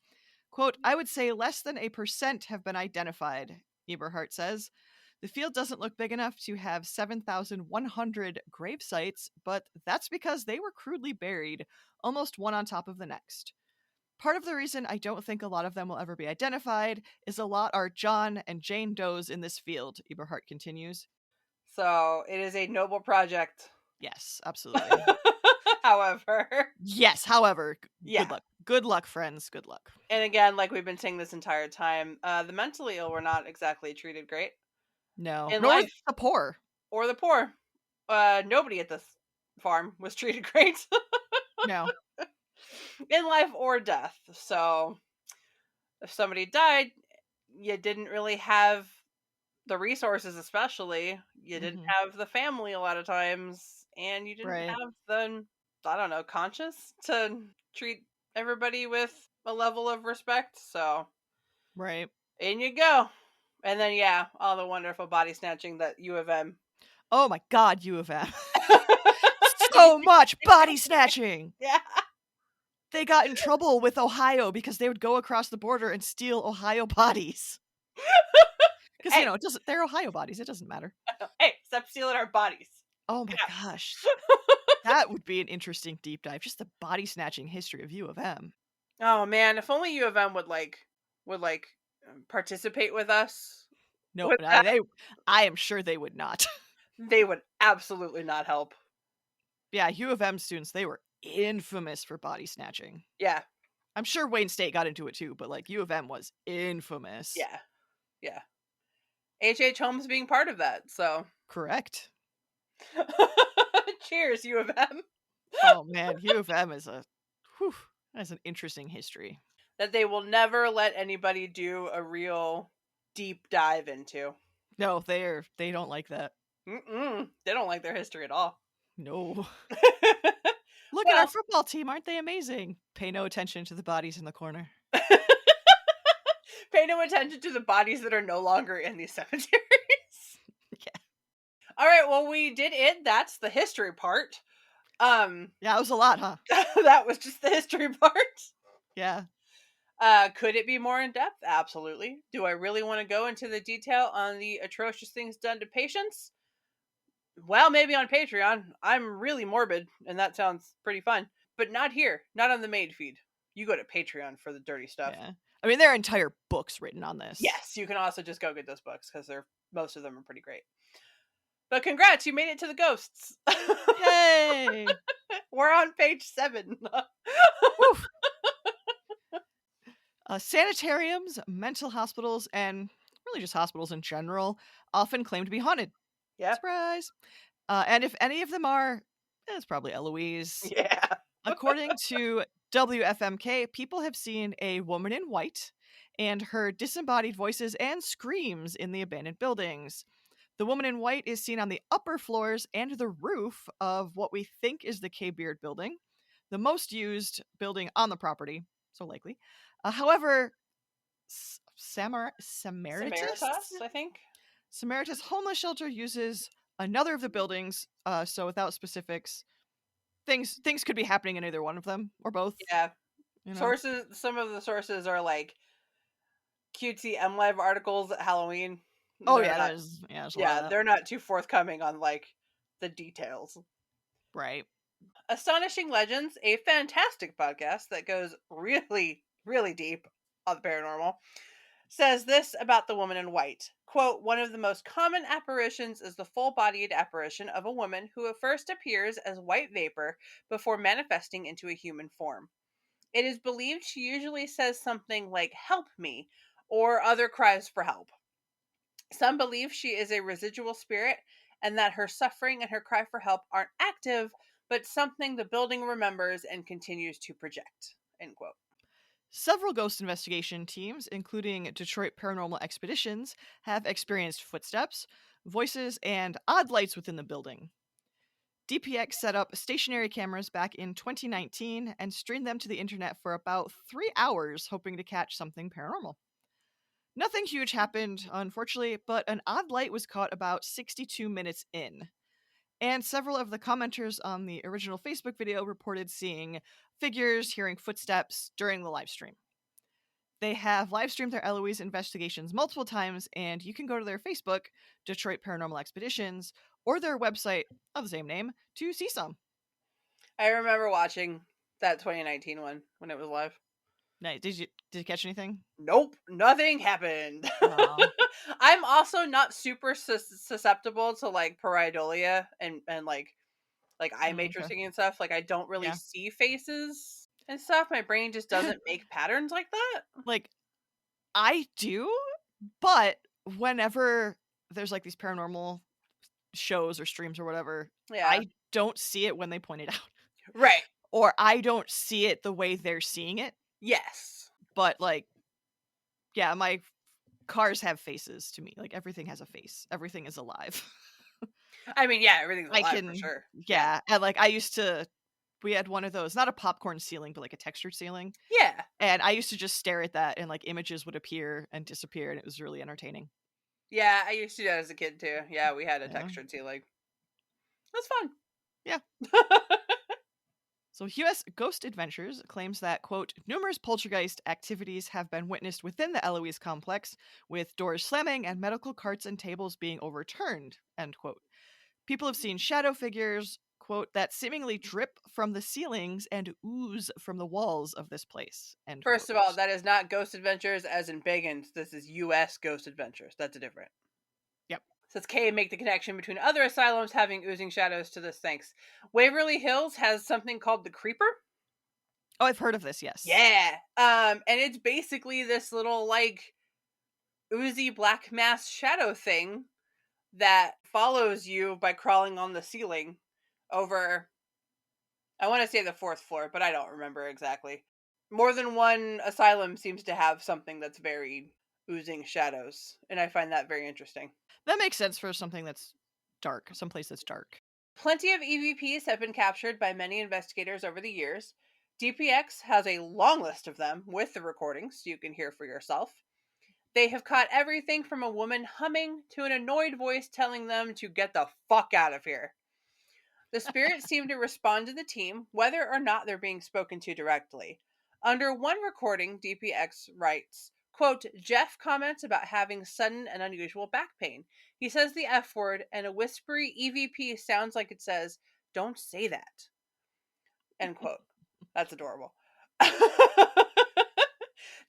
quote, I would say less than 1% have been identified, Eberhardt says. The field doesn't look big enough to have 7,100 grave sites, but that's because they were crudely buried, almost one on top of the next. Part of the reason I don't think a lot of them will ever be identified is a lot are John and Jane Does in this field, Eberhardt continues. So it is a noble project. Yes, absolutely. However, Yes, however, yeah. good luck. Good luck, friends. Good luck. And again, like we've been saying this entire time, the mentally ill were not exactly treated great No, in nor life the poor. or the poor. Nobody at this farm was treated great No. in life or death. So if somebody died, you didn't really have the resources, especially. You didn't Mhm. have the family a lot of times, and you didn't Right. have the, I don't know, conscience to treat everybody with a level of respect. So Right. in you go. And then, yeah, all the wonderful body snatching that U of M. Oh my god, U of M. So much body snatching. Yeah. They got in trouble with Ohio because they would go across the border and steal Ohio bodies. Because, Hey, they're Ohio bodies. It doesn't matter. hey, stop stealing our bodies. Oh my Yeah. gosh. That would be an interesting deep dive. Just the body snatching history of U of M. Oh man, if only U of M would participate with us No, with that, I am sure they would not. they would absolutely not help. Yeah, U of M students, they were infamous for body snatching. Yeah, I'm sure Wayne State got into it too, but like U of M was infamous. yeah, yeah. H. Holmes being part of that, so Correct. cheers, U of M. Oh man, U of M is that's an interesting history. That they will never let anybody do a real deep dive into. No, they don't like that. They don't like their history at all. No. Look at our Well, football team, aren't they amazing? Pay no attention to the bodies in the corner. pay no attention to the bodies that are no longer in these cemeteries. Yeah. All right, well, we did it. That's the history part. Yeah, it was a lot, huh? That was just the history part. Yeah. Could it be more in depth? Absolutely. Do I really want to go into the detail on the atrocious things done to patients? Well, maybe on Patreon. I'm really morbid, and that sounds pretty fun. But not here. Not on the maid feed. You go to Patreon for the dirty stuff. Yeah. I mean, there are entire books written on this. Yes, you can also just go get those books because most of them are pretty great. But congrats, you made it to the ghosts. Yay! We're on page 7. Woo! Sanitariums, mental hospitals, and really just hospitals in general often claim to be haunted. Yep. Surprise! And if any of them are, it's probably Eloise. Yeah. According to WFMK, people have seen a woman in white and heard disembodied voices and screams in the abandoned buildings. The woman in white is seen on the upper floors and the roof of what we think is the K Beard building, the most used building on the property, so likely. However, Samaritas? Samaritas, I think. Samaritas Homeless Shelter uses another of the buildings, so without specifics, things could be happening in either one of them or both. Yeah. You know? Sources, some of the sources are like cutesy MLive articles at Halloween. Oh They're yeah, not, there's a lot yeah, of that. they're not too forthcoming on like the details. Right. Astonishing Legends, a fantastic podcast that goes really, really deep on the paranormal, says this about the woman in white. Quote, one of the most common apparitions is the full-bodied apparition of a woman who at first appears as white vapor before manifesting into a human form. It is believed she usually says something like, help me, or other cries for help. Some believe she is a residual spirit and that her suffering and her cry for help aren't active, but something the building remembers and continues to project. End quote. Several ghost investigation teams, including Detroit Paranormal Expeditions, have experienced footsteps, voices, and odd lights within the building. DPX set up stationary cameras back in 2019 and streamed them to the internet for about 3 hours, hoping to catch something paranormal. Nothing huge happened, unfortunately, but an odd light was caught about 62 minutes in. And several of the commenters on the original Facebook video reported seeing figures, hearing footsteps during the live stream. They have live streamed their Eloise investigations multiple times, and you can go to their Facebook, Detroit Paranormal Expeditions, or their website of the same name to see some. I remember watching that 2019 one when it was live. Nice. Did you catch anything? Nope, nothing happened. Aw. I'm also not super susceptible to like pareidolia and like eye Okay. matrixing and stuff. Like I don't really Yeah. see faces and stuff. My brain just doesn't make patterns like that. Like, I do, but whenever there's like these paranormal shows or streams or whatever, Yeah. I don't see it when they point it out. Right. Or I don't see it the way they're seeing it. Yes. But like, yeah, my cars have faces to me. Like everything has a face. Everything is alive. I mean, yeah, everything's I alive can, for sure. yeah. And like we had one of those, not a popcorn ceiling, but like a textured ceiling. Yeah. And I used to just stare at that and like images would appear and disappear and it was really entertaining. Yeah, I used to do that as a kid too. Yeah, we had a Yeah. textured ceiling. That's fun. Yeah. So US Ghost Adventures claims that, quote, numerous poltergeist activities have been witnessed within the Eloise complex, with doors slamming and medical carts and tables being overturned, end quote. People have seen shadow figures, quote, that seemingly drip from the ceilings and ooze from the walls of this place, end First quote. of all, that is not Ghost Adventures as in Bagans. This is US Ghost Adventures. That's a different. Yep. Says Kay, make the connection between other asylums having oozing shadows to this. Thanks. Waverly Hills has something called the Creeper. Oh, I've heard of this, yes. Yeah. And it's basically this little like oozy black mass shadow thing that follows you by crawling on the ceiling over, I want to say the 4th floor, but I don't remember exactly. More than one asylum seems to have something that's very oozing shadows, and I find that very interesting. That makes sense for something that's dark, someplace that's dark. Plenty of EVPs have been captured by many investigators over the years. DPX has a long list of them with the recordings you can hear for yourself. They have caught everything from a woman humming to an annoyed voice telling them to get the fuck out of here. The spirits seem to respond to the team, whether or not they're being spoken to directly. Under one recording, DPX writes, quote, Jeff comments about having sudden and unusual back pain. He says the F word, and a whispery EVP sounds like it says, don't say that. End quote. That's adorable.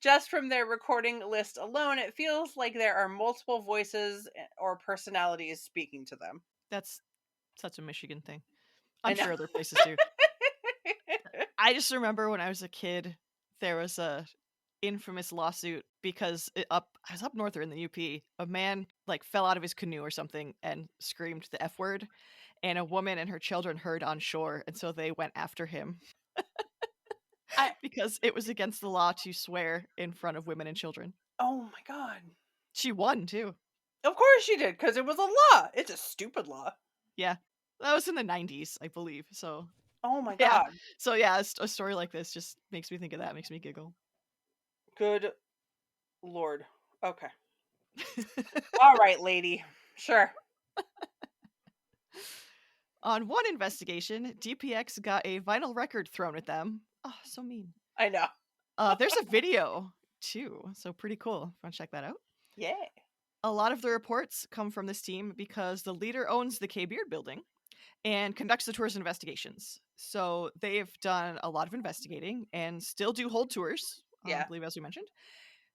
Just from their recording list alone, it feels like there are multiple voices or personalities speaking to them. That's such a Michigan thing. I I'm know. sure other places do. I just remember when I was a kid, there was a infamous lawsuit because I was up north or in the UP. A man like fell out of his canoe or something and screamed the F word, and a woman and her children heard on shore, and so they went after him I because it was against the law to swear in front of women and children. oh my god. She won too. Of course she did, because it was a law. It's a stupid law. Yeah. That was in the 90s, I believe. So, Oh my yeah. god. So, yeah, a story like this just makes me think of that, makes me giggle. Good lord. Okay. All right, lady. Sure. On one investigation, DPX got a vinyl record thrown at them. Oh, so mean. I know. There's a video too, so pretty cool. Want to check that out? Yeah. A lot of the reports come from this team because the leader owns the K Beard building and conducts the tours and investigations. So they've done a lot of investigating and still do hold tours, I Yeah. believe, as we mentioned,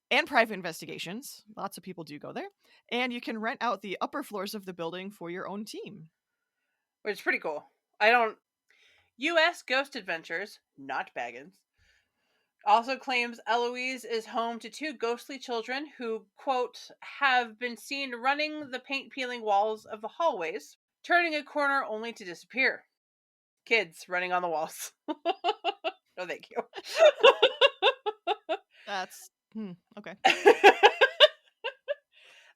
and private investigations. Lots of people do go there. And you can rent out the upper floors of the building for your own team. Which is pretty cool. I don't. U.S. Ghost Adventures, not Baggins, also claims Eloise is home to two ghostly children who, quote, have been seen running the paint peeling walls of the hallways, turning a corner only to disappear. Kids running on the walls. No, thank you. That's okay.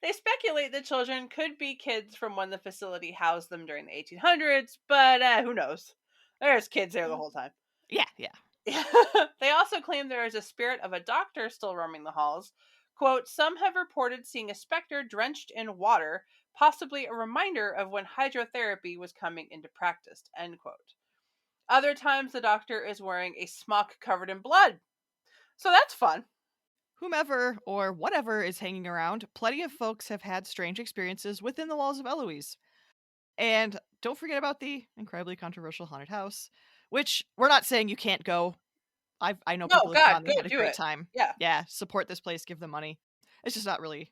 They speculate the children could be kids from when the facility housed them during the 1800s, but who knows? There's kids there the whole time. Yeah, yeah. They also claim there is a spirit of a doctor still roaming the halls. Quote, some have reported seeing a specter drenched in water, possibly a reminder of when hydrotherapy was coming into practice, end quote. Other times the doctor is wearing a smock covered in blood. So that's fun. Whomever or whatever is hanging around, plenty of folks have had strange experiences within the walls of Eloise. And don't forget about the incredibly controversial haunted house, which we're not saying you can't go. I know No, people have God, gone, they go had a do great it. time. Yeah, Yeah, support this place, give them money. It's just not really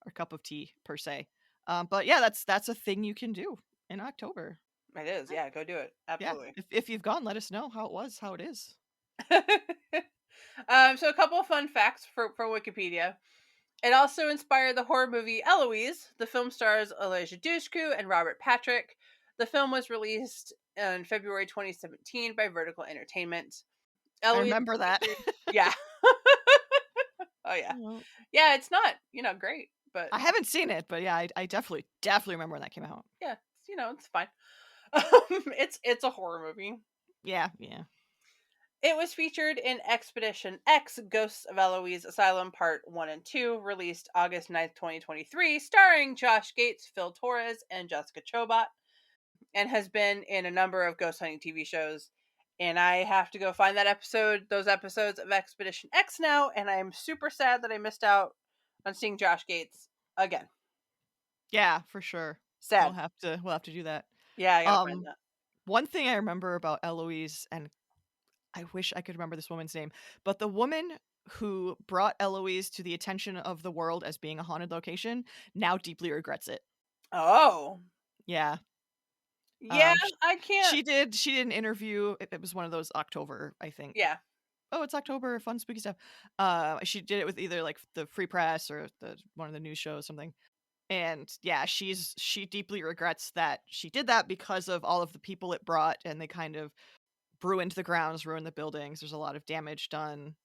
our cup of tea per se. But yeah, that's a thing you can do in October. it is. Yeah, go do it. Yeah, Absolutely. if you've gone, let us know how it was, how it is. So a couple of fun facts for Wikipedia. It also inspired the horror movie Eloise. The film stars Elijah Dushku and Robert Patrick. The film was released in February 2017 by Vertical Entertainment. I Eloise remember that. featured, yeah. Oh yeah, Well, yeah. It's not great, but I haven't seen it, but yeah, I definitely remember when that came out. yeah, it's fine. It's a horror movie. Yeah, yeah. It was featured in Expedition X Ghosts of Eloise Asylum Part 1 and 2, released August 9th, 2023, starring Josh Gates, Phil Torres, and Jessica Chobot, and has been in a number of ghost hunting TV shows. And I have to go find those episodes of Expedition X now, and I'm super sad that I missed out on seeing Josh Gates again. Yeah, for sure. Sad. We'll have to do that. Yeah, I gotta find that. One thing I remember about Eloise, and I wish I could remember this woman's name, but the woman who brought Eloise to the attention of the world as being a haunted location now deeply regrets it. Oh. Yeah. Yeah, sh- I can't. she did an interview. It was one of those October, I think. Yeah. Oh, it's October, fun spooky stuff. She did it with either like the Free Press or one of the news shows, something. And yeah, she deeply regrets that she did that because of all of the people it brought, and they kind of ruined the grounds, ruined the buildings. There's a lot of damage done.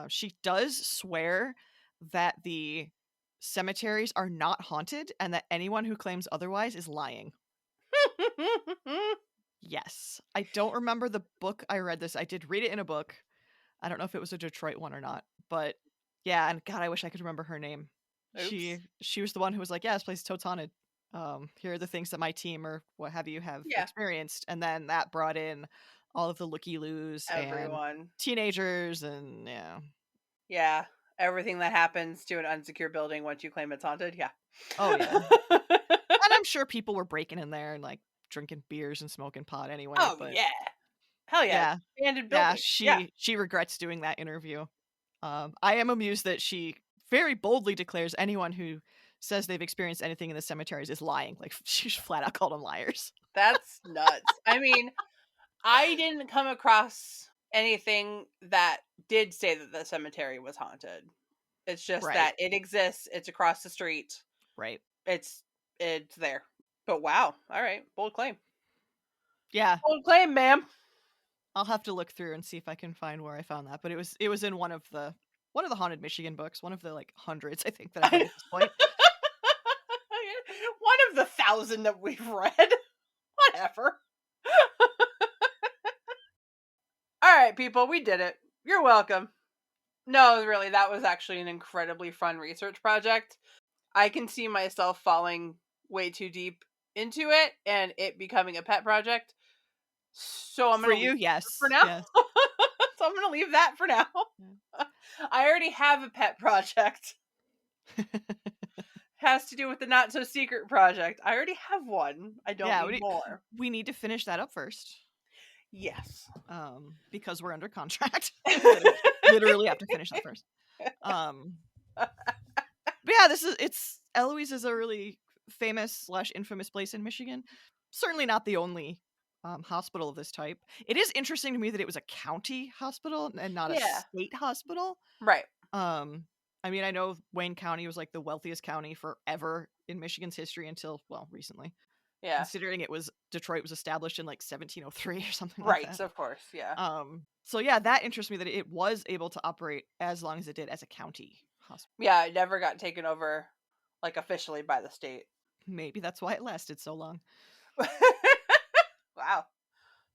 She does swear that the cemeteries are not haunted and that anyone who claims otherwise is lying. Yes. I don't remember the book I read this. I did read it in a book. I don't know if it was a Detroit one or not, but yeah, and God, I wish I could remember her name. Oops. She was the one who was like, "Yeah, this place is totes haunted. Here are the things that my team or what have you have Yeah. experienced," and then that brought in all of the looky-loos and Everyone. teenagers, and yeah. Yeah. Everything that happens to an unsecure building once you claim it's haunted. Yeah. Oh yeah, and I'm sure people were breaking in there and like drinking beers and smoking pot anyway. Oh But yeah. Hell yeah. yeah, Abandoned yeah, building. Yeah. she regrets doing that interview. I am amused that she very boldly declares anyone who says they've experienced anything in the cemeteries is lying. Like, she's flat out called them liars. That's nuts. I mean, I didn't come across anything that did say that the cemetery was haunted. It's just Right. that it exists. It's across the street. Right. It's there. But wow. All right. Bold claim. Yeah. Bold claim, ma'am. I'll have to look through and see if I can find where I found that. But it was in one of the Haunted Michigan books, one of the like hundreds I think that I've read at this point. One of the 1,000 that we've read. Whatever. All right, people, we did it. You're welcome. No, really, that was actually an incredibly fun research project. I can see myself falling way too deep into it and it becoming a pet project. So I'm For going to you, leave yes. for now. Yes. So I'm going to leave that for now. I already have a pet project. Has to do with the Not So Secret project. I already have one. I don't need more. We need to finish that up first. Yes. Because we're under contract. Literally have to finish that first. But yeah, Eloise is a really famous / infamous place in Michigan. Certainly not the only hospital of this type. It is interesting to me that it was a county hospital and not a state hospital. Right. I mean, I know Wayne County was like the wealthiest county forever in Michigan's history until, well, recently. Yeah. Considering Detroit was established in like 1703 or something like that. Right, of course, yeah. So yeah, that interests me that it was able to operate as long as it did as a county hospital. Yeah, it never got taken over, like, officially by the state. Maybe that's why it lasted so long. Wow.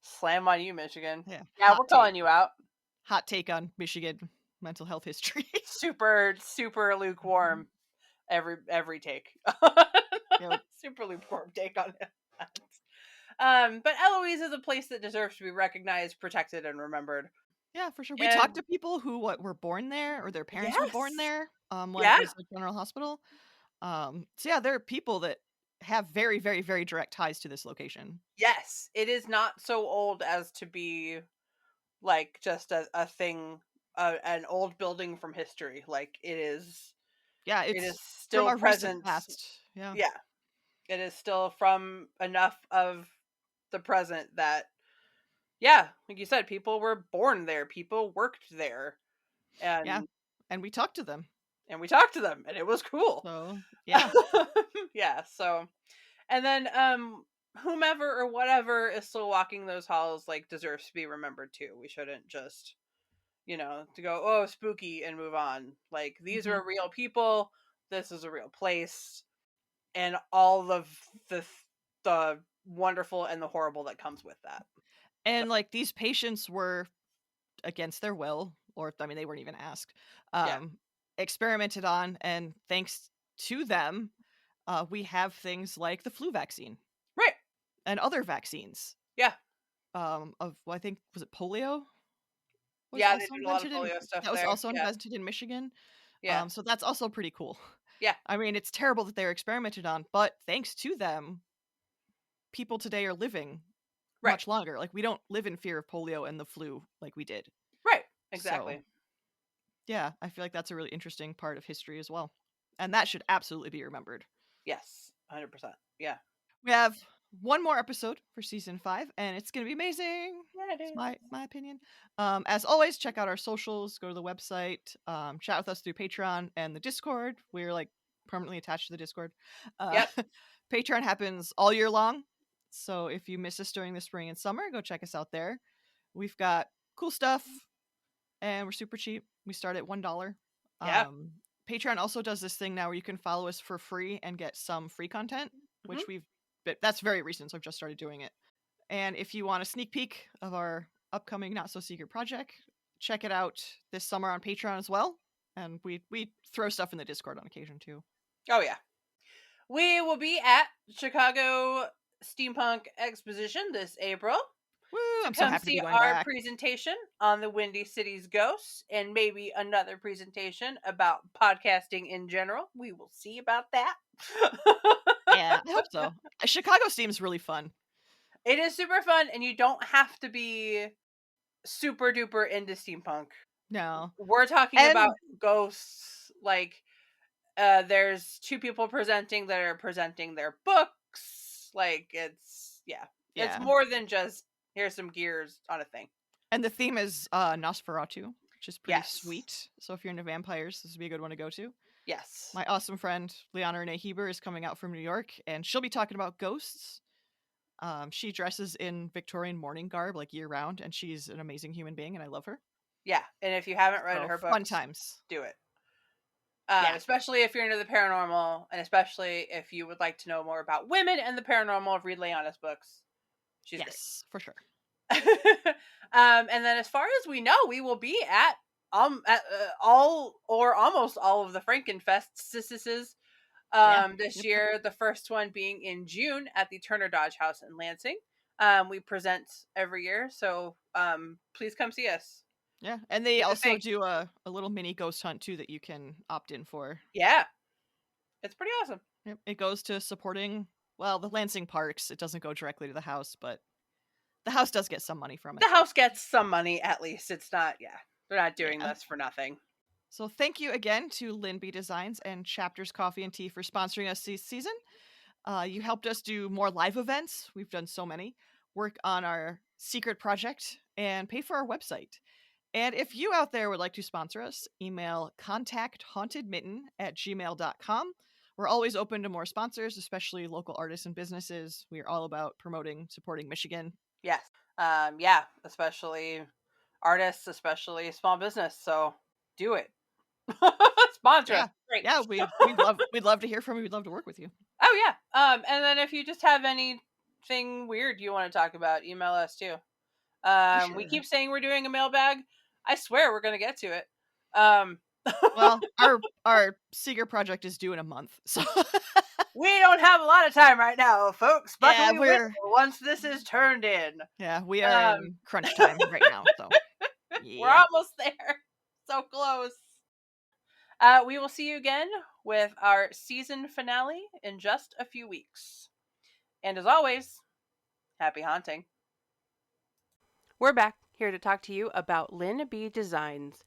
Slam on you, Michigan. Yeah, we're calling you out. Hot take on Michigan mental health history. Super, super lukewarm. Every take. Yep. Super lukewarm take on it. But Eloise is a place that deserves to be recognized, protected, and remembered. Yeah, for sure. We talked to people who were born there or their parents were born there when it was a general hospital. So yeah, there are people that have very, very, very direct ties to this location. Yes, it is not so old as to be like just a thing, an old building from history. Like it is. Yeah, it is still from our present. Past. Yeah, it is still from enough of the present that, yeah, like you said, people were born there, people worked there, and and we talked to them, and it was cool. So yeah, yeah. So, and then whomever or whatever is still walking those halls like deserves to be remembered too. We shouldn't just, to go, oh, spooky and move on. Like these are real people. This is a real place, and all of the wonderful and the horrible that comes with that. And like these patients were against their will, or I mean they weren't even asked, experimented on, and thanks to them, we have things like the flu vaccine, right, and other vaccines. Yeah. I think was it polio? They did a lot of polio stuff. That was also invented in Michigan. Yeah. So that's also pretty cool. Yeah. I mean, it's terrible that they're experimented on, but thanks to them, people today are living much longer. Like we don't live in fear of polio and the flu like we did. Right. Exactly. So, yeah, I feel like that's a really interesting part of history as well. And that should absolutely be remembered. Yes, 100%. Yeah. We have one more episode for season 5, and it's going to be amazing. Yeah, it is. My opinion. As always, check out our socials, go to the website, chat with us through Patreon and the Discord. We're like permanently attached to the Discord. Patreon happens all year long. So if you miss us during the spring and summer, go check us out there. We've got cool stuff, and we're super cheap. We start at $1. Yeah. Patreon also does this thing now where you can follow us for free and get some free content, which that's very recent, so I've just started doing it. And if you want a sneak peek of our upcoming Not So Secret project, check it out this summer on Patreon as well. And we throw stuff in the Discord on occasion too. Oh yeah. We will be at Chicago Steampunk Exposition this April. Woo, I'm so happy to be going our back. presentation on the Windy City's ghosts, and maybe another presentation about podcasting in general. We will see about that. Yeah, I hope so. Chicago seems really fun. It is super fun, and you don't have to be super duper into steampunk. No. We're talking about And ghosts, like, there's two people presenting that are presenting their books. Like, it's yeah. more than just here's some gears on a thing. And the theme is Nosferatu, which is pretty Yes. sweet. So if you're into vampires, this would be a good one to go to. Yes. My awesome friend Leona Renee Heber is coming out from New York, and she'll be talking about ghosts. She dresses in Victorian mourning garb like year round, and she's an amazing human being, and I love her. Yeah. And if you haven't read So her fun books, times. do it. Yeah. Especially if you're into the paranormal, and especially if you would like to know more about women and the paranormal, read Leona's books. She's Yes, for sure. great. And then, as far as we know, we will be at all or almost all of the Frankenfests Yeah. this Yep. year. The first one being in June at the Turner Dodge House in Lansing. We present every year, so please come see us. Yeah. And they Do the also thing. do a little mini ghost hunt too that you can opt in for. Yeah, it's pretty awesome. Yep. It goes to supporting, well, the Lansing parks. It doesn't go directly to the house, but the house does get some money from it. The house gets some money at least. It's not, they're not doing Yeah. this for nothing. So thank you again to Lynn B Designs and Chapters Coffee and Tea for sponsoring us this season. You helped us do more live events. We've done so many. Work on our secret project and pay for our website. And if you out there would like to sponsor us, email contacthauntedmitten@gmail.com. We're always open to more sponsors, especially local artists and businesses. We are all about promoting, supporting Michigan. Yes. Especially artists, especially small business. So do it. Sponsor us. Yeah. Great. Yeah, we'd love to hear from you. We'd love to work with you. Oh yeah. And then if you just have anything weird you want to talk about, email us too. For We sure. keep saying we're doing a mailbag. I swear we're gonna get to it. Um, Well, our secret project is due in a month. So we don't have a lot of time right now, folks. But yeah, we will once this is turned in. we are Um, in crunch time right now. So We're yeah. almost there. So close. We will see you again with our season finale in just a few weeks. And as always, happy haunting. We're back here to talk to you about Lynn B Designs.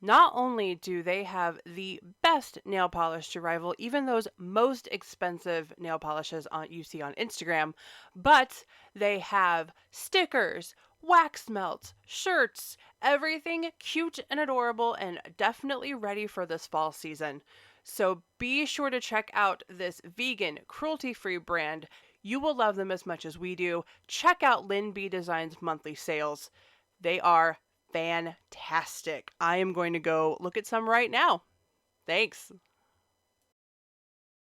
Not only do they have the best nail polish to rival even those most expensive nail polishes you see on Instagram, but they have stickers, wax melts, shirts, everything cute and adorable and definitely ready for this fall season. So be sure to check out this vegan, cruelty-free brand. You will love them as much as we do. Check out Lynn B Designs monthly sales. They are fantastic. I am going to go look at some right now. Thanks.